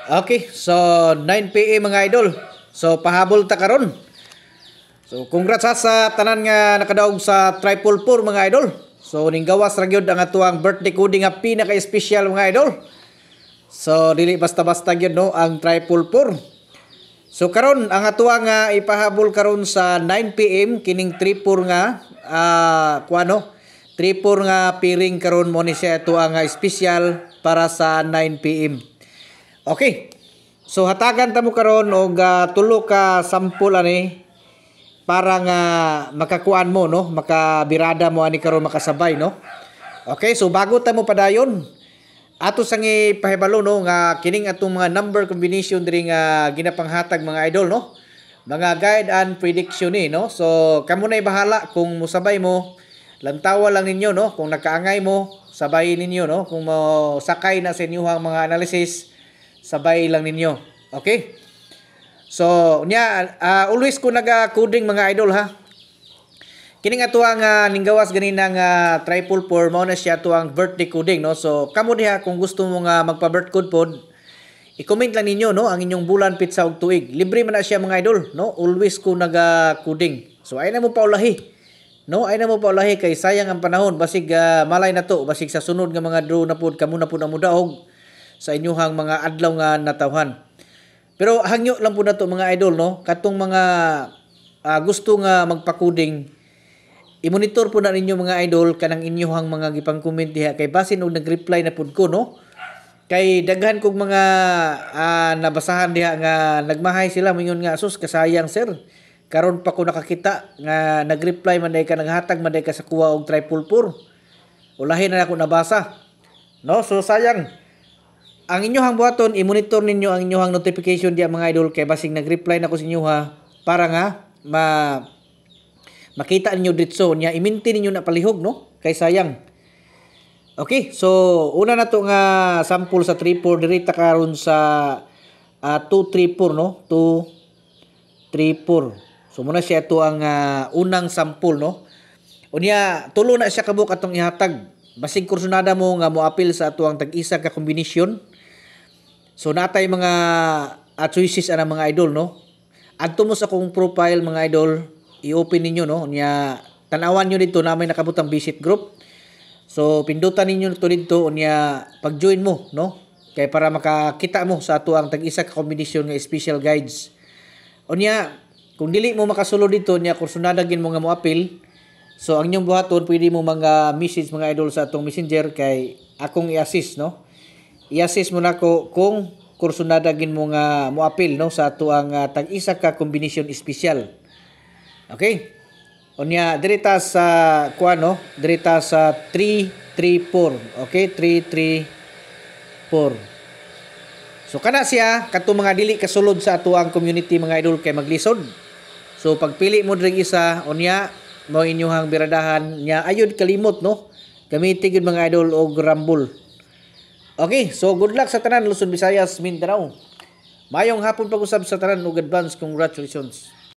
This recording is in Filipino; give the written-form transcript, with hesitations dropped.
Okay, so 9 PM mga idol. So pahabol ta karon. So congrats sa tanan nga nakadaog sa Triple 4 mga idol. So ning gawas ra gyud ang atuang birthday coding nga pinaka-espesyal mga idol. So dili basta-basta gyud no ang Triple 4. So karon ang atuang ipahabol karon sa 9 PM kining 34 nga kuano 34 nga piring karon mo ni siya atuang espesyal para sa 9 PM. Okay. So hatagan ta mo karon og tulo ka sample ani para nga makakuan mo no, makabirada mo ani karon makasabay no. Okay, so bago ta mo padayon, ato sang ipahibalo no nga kining atong mga number combination diri nga ginapanghatag mga idol no. Mga guide and prediction ni no. So kamo na bahala kung musabay mo, lantawa lang ninyo no. Kung nakaangay mo, sabay ninyo no. Kung mo sakay na sa inyong mga analysis, sabay lang ninyo. Okay? So, always ko naga-coding mga idol ha. Kining ato ang ninggawas ganina nga Triple 4 mao na siya ato ang birthday coding no. So, kamo diha kung gusto mo nga magpa-birth code pod, i-comment lang ninyo no ang inyong bulan, pitsa ug tuig. Libre man na siya mga idol no. Always ko naga-coding. So, ay na mo paulahi. No, ay na mo paulahi kay sayang ang panahon basig malay na to, basig sa sunod nga mga draw na pod kamo na pud ang mudaog sa inyuhang mga adlaw nga natawhan. Pero hangyo lang po na to mga idol no, katong mga gusto nga magpa-coding, i-monitor po na ninyo mga idol kanang inyuhang mga gipang-comment diha kay basin og nag-reply na pud ko no. Kay daghan kog mga nabasahan diha nga nagmahay sila mingon nga sus kasayang sir. Karon pa ko nakakita nga nag-reply man day ka naghatag man day ka sa kuha og Triple 4. Ulahin na ako nabasa. No, so sayang. Ang inyong buhaton, i-monitor ninyo ang inyong notification diya mga idol kay basing nag-reply na ko sa inyo ha para nga makita ninyo ditso niya i-maintain ninyo na palihog no kay sayang. Okay, so una na to nga sample sa 34 diri ta karon sa 234 no 234. So muna siya to ang unang sample no. Unya tulo na siya kabuk atong ihatag. Basig kursunada mo nga mo apil sa atuang tag-isa ka kombinasyon. So natay mga choices ana mga idol no. Adto mo sa akong profile mga idol, i-open ninyo no. Unya tan-awan niyo dito na may nakabutang visit group. So pindutan ninyo to dito unya pag-join mo no. Kay para makakita mo sa atuang tag-isa ka kombinasyon nga special guides. Unya kung dili mo makasulod dito nya kursunada gin mo nga mo apil. So ang inyong buhaton pwede mo mga message mga idol sa atong messenger kay akong i-assist no. I-assist mo nako kung kursunada gin mo nga mo apil no sa ato ang tag-isa ka combination special. Okay? Unya dirita sa kuano, dirita sa 334. Okay? 334. So kana siya kadto mga dili kasulod sa ato ang community mga idol kay maglisod. So pagpili mo diri isa unya mo inyuhang biradahan nya ayud kalimot no. Gamitin gyud mga idol og Rumble. Okay, so good luck sa tanan Luzon, Visayas, Mindanao. Mayong hapon pag-usab sa tanan ug advance congratulations.